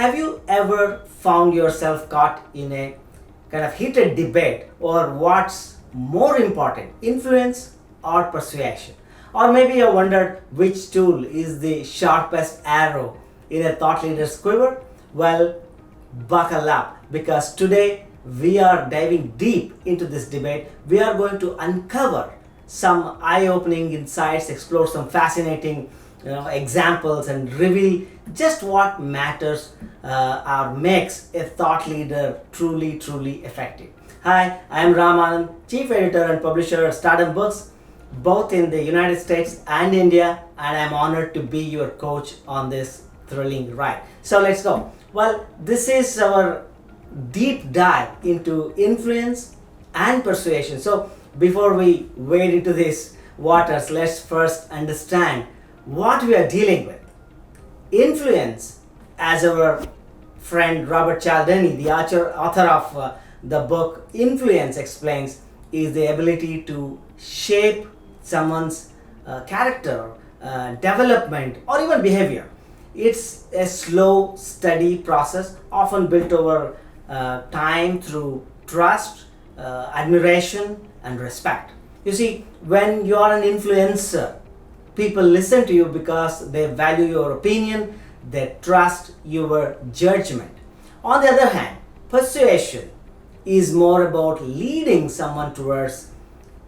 Have you ever found yourself caught in a kind of heated debate over what's more important, influence or persuasion? Or maybe you wondered which tool is the sharpest arrow in a thought leader's quiver? Well, buckle up because today we are diving deep into this debate. We are going to uncover some eye-opening insights, explore some fascinating examples, and reveal just what matters or makes a thought leader truly effective. Hi, I am Raam Anand, Chief Editor and Publisher at Stardom Books, both in the United States and India, and I am honored to be your coach on this thrilling ride. So let's go. Well, this is our deep dive into influence and persuasion. So before we wade into these waters, let's first understand what we are dealing with. Influence, as our friend Robert Cialdini, the author of the book Influence, explains, is the ability to shape someone's character, development, or even behavior. It's a slow, steady process, often built over time through trust, admiration, and respect. You see, when you are an influencer, people listen to you because they value your opinion, they trust your judgment. On the other hand, persuasion is more about leading someone towards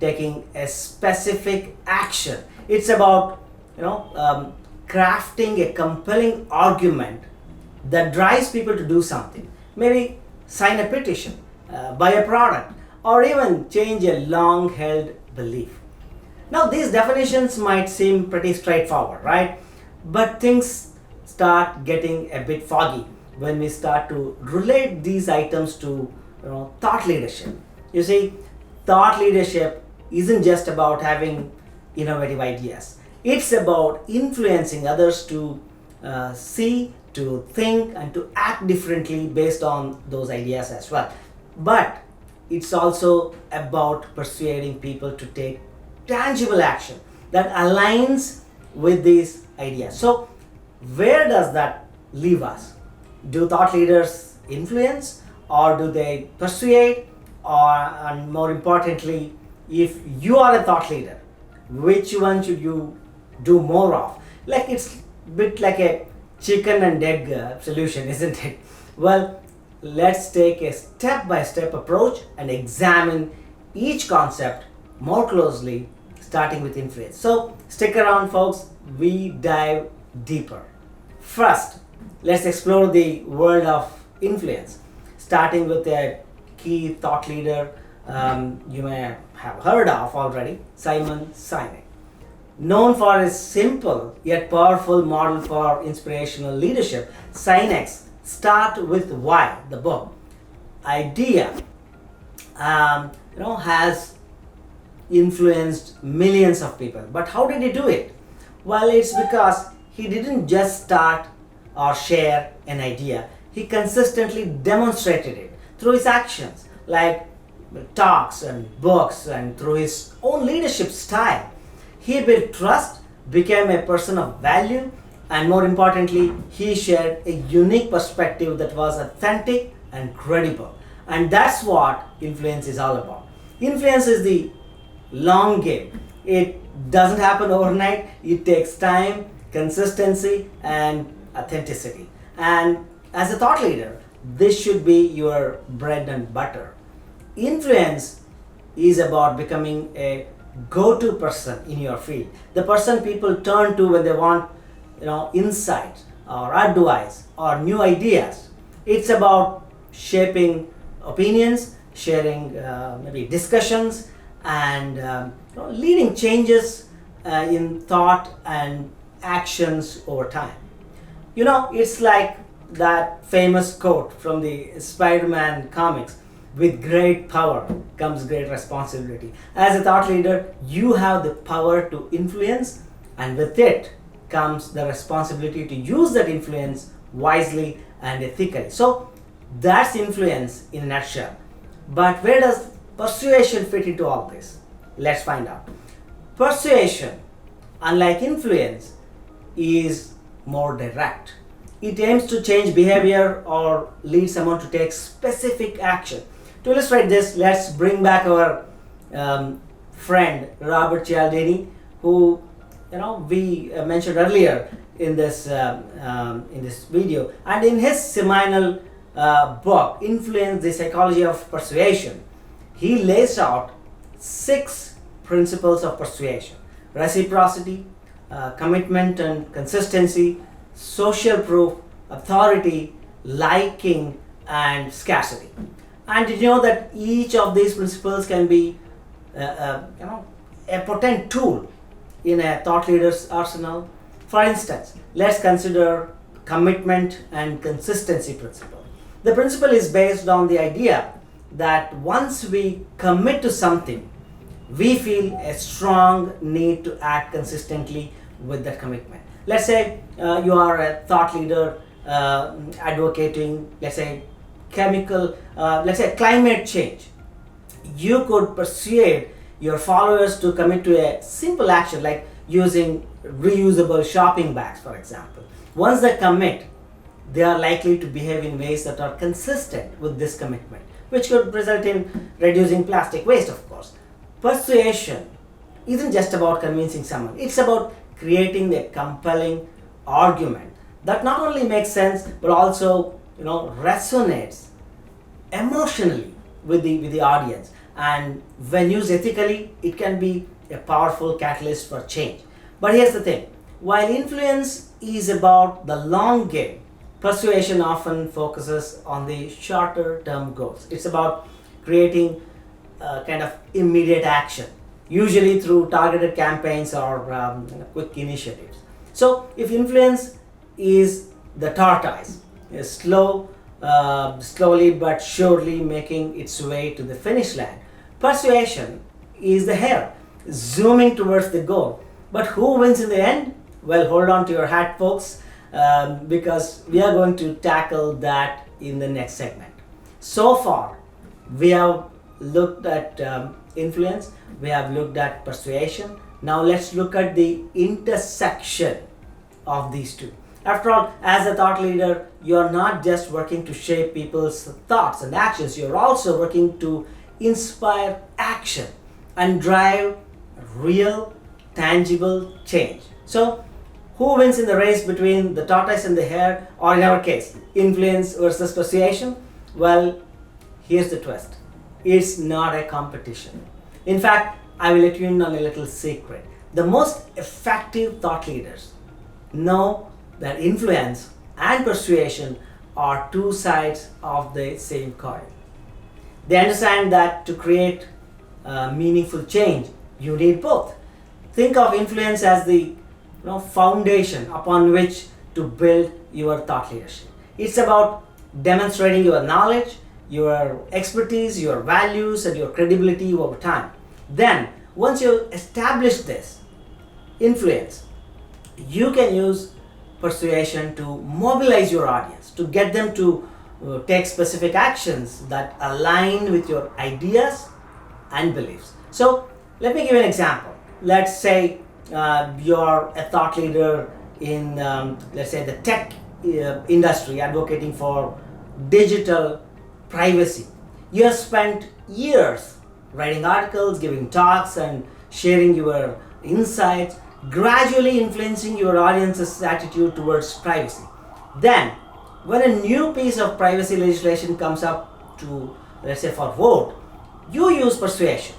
taking a specific action. It's about crafting a compelling argument that drives people to do something. Maybe sign a petition, buy a product, or even change a long-held belief. Now, these definitions might seem pretty straightforward, right? But things start getting a bit foggy when we start to relate these items to thought leadership. You see, thought leadership isn't just about having innovative ideas. It's about influencing others to see, to think, and to act differently based on those ideas as well. But it's also about persuading people to take tangible action that aligns with these ideas. So, where does that leave us? Do thought leaders influence, or do they persuade? And more importantly, if you are a thought leader, which one should you do more of? Like, it's a bit like a chicken and egg solution, isn't it? Well, let's take a step-by-step approach and examine each concept more closely, starting with influence. So stick around, folks, we dive deeper. First, let's explore the world of influence, starting with a key thought leader you may have heard of already, Simon Sinek. Known for his simple yet powerful model for inspirational leadership, Sinek's Start with Why, the book, idea has influenced millions of people. But how did he do it? Well, it's because he didn't just start or share an idea. He consistently demonstrated it through his actions, like talks and books, and through his own leadership style. He built trust, became a person of value, and more importantly, he shared a unique perspective that was authentic and credible. And that's what influence is all about. Influence is the long game. It doesn't happen overnight. It takes time, consistency, and authenticity. And as a thought leader, this should be your bread and butter. Influence is about becoming a go-to person in your field, the person people turn to when they want insights or advice or new ideas. It's about shaping opinions, sharing maybe discussions, and leading changes in thought and actions over time. It's like that famous quote from the Spider-Man comics: with great power comes great responsibility. As a thought leader, you have the power to influence, and with it comes the responsibility to use that influence wisely and ethically. So that's influence in a nutshell. But where does persuasion fit into all this? Let's find out. Persuasion, unlike influence, is more direct. It aims to change behavior or lead someone to take specific action. To illustrate this, let's bring back our friend Robert Cialdini, who we mentioned earlier in this video, and in his seminal book Influence: The Psychology of Persuasion, he lays out 6 principles of persuasion: reciprocity, commitment and consistency, social proof, authority, liking, and scarcity. And did you know that each of these principles can be a potent tool in a thought leader's arsenal? For instance, let's consider commitment and consistency principle. The principle is based on the idea that once we commit to something, we feel a strong need to act consistently with that commitment. Let's say you are a thought leader advocating, let's say, climate change. You could persuade your followers to commit to a simple action like using reusable shopping bags, for example. Once they commit, they are likely to behave in ways that are consistent with this commitment, which could result in reducing plastic waste, of course. Persuasion isn't just about convincing someone, it's about creating a compelling argument that not only makes sense but also resonates emotionally with the audience. And when used ethically, it can be a powerful catalyst for change. But here's the thing: while influence is about the long game, persuasion often focuses on the shorter term goals. It's about creating kind of immediate action, usually through targeted campaigns or quick initiatives. So if influence is the tortoise, is slowly but surely making its way to the finish line, persuasion is the hare, zooming towards the goal. But who wins in the end? Well, hold on to your hat, folks, because we are going to tackle that in the next segment. So far, we have looked at influence, we have looked at persuasion. Now let's look at the intersection of these two. After all, as a thought leader, you're not just working to shape people's thoughts and actions, you're also working to inspire action and drive real, tangible change. So, who wins in the race between the tortoise and the hare, or in our case, influence versus persuasion? Well, here's the twist: it's not a competition. In fact, I will let you in on a little secret. The most effective thought leaders know that influence and persuasion are two sides of the same coin. They understand that to create meaningful change, you need both. Think of influence as the foundation upon which to build your thought leadership. It's about demonstrating your knowledge, your expertise, your values, and your credibility over time. Then, once you establish this influence, you can use persuasion to mobilize your audience, to get them to take specific actions that align with your ideas and beliefs. So, let me give you an example. Let's say you're a thought leader in, let's say, the tech industry advocating for digital privacy. You have spent years writing articles, giving talks, and sharing your insights, gradually influencing your audience's attitude towards privacy. Then, when a new piece of privacy legislation comes up to, let's say, for vote, you use persuasion.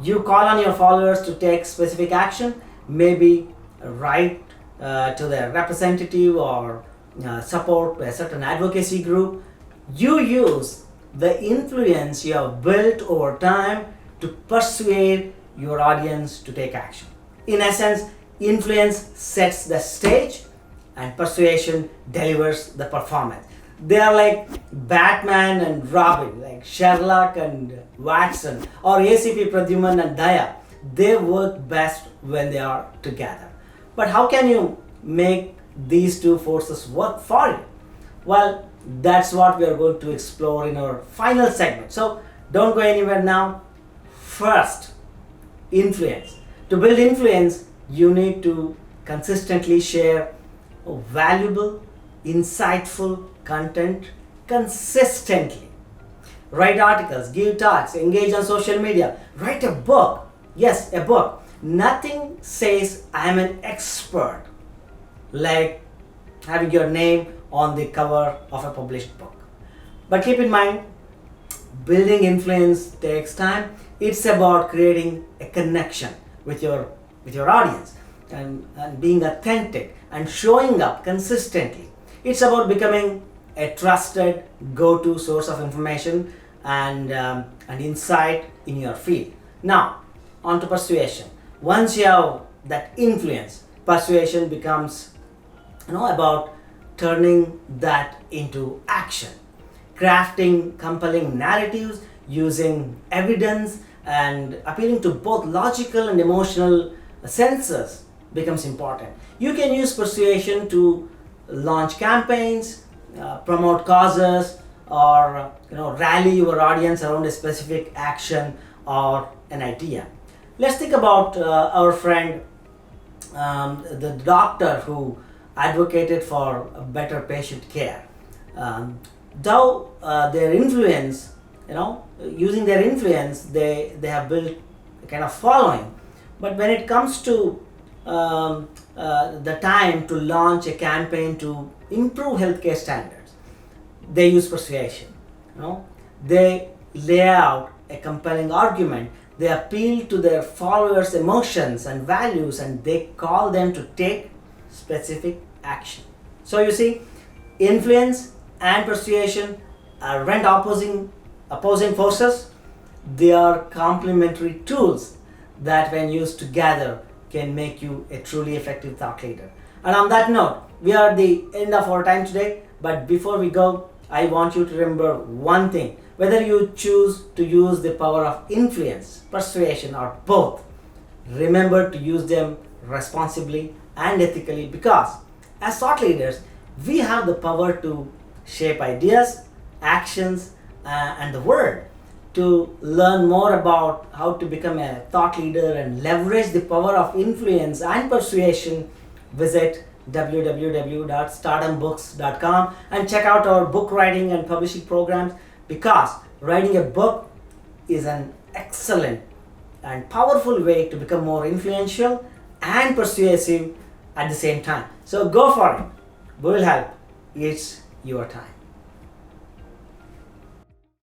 You call on your followers to take specific action, maybe write to their representative or support a certain advocacy group. You use the influence you have built over time to persuade your audience to take action. In essence, influence sets the stage and persuasion delivers the performance. They are like Batman and Robin, like Sherlock and Watson, or ACP Pradyuman and Daya. They work best when they are together. But how can you make these two forces work for you? Well, that's what we are going to explore in our final segment. So don't go anywhere now. First, influence. To build influence, you need to consistently share valuable, insightful content consistently. Write articles, give talks, engage on social media, write a book. Yes, a book. Nothing says I am an expert like having your name on the cover of a published book. But keep in mind, building influence takes time. It's about creating a connection with your audience, and being authentic and showing up consistently. It's about becoming a trusted go-to source of information and insight in your field. Now, on to persuasion. Once you have that influence, persuasion becomes about turning that into action, crafting compelling narratives using evidence and appealing to both logical and emotional senses becomes important. You can use persuasion to launch campaigns, promote causes, or rally your audience around a specific action or an idea. Let's think about our friend, the doctor who advocated for better patient care. Though their influence, using their influence, they have built a kind of following. But when it comes to the time to launch a campaign to improve healthcare standards, they use persuasion. They lay out a compelling argument. They appeal to their followers' emotions and values, and they call them to take specific action. So you see, influence and persuasion aren't opposing forces. They are complementary tools that, when used together, can make you a truly effective thought leader. And on that note, we are at the end of our time today. But before we go, I want you to remember one thing. Whether you choose to use the power of influence, persuasion, or both, remember to use them responsibly and ethically, because as thought leaders, we have the power to shape ideas, actions, and the world. To learn more about how to become a thought leader and leverage the power of influence and persuasion, visit www.stardombooks.com and check out our book writing and publishing programs, because writing a book is an excellent and powerful way to become more influential and persuasive at the same time. So go for it. We will help. It's your time.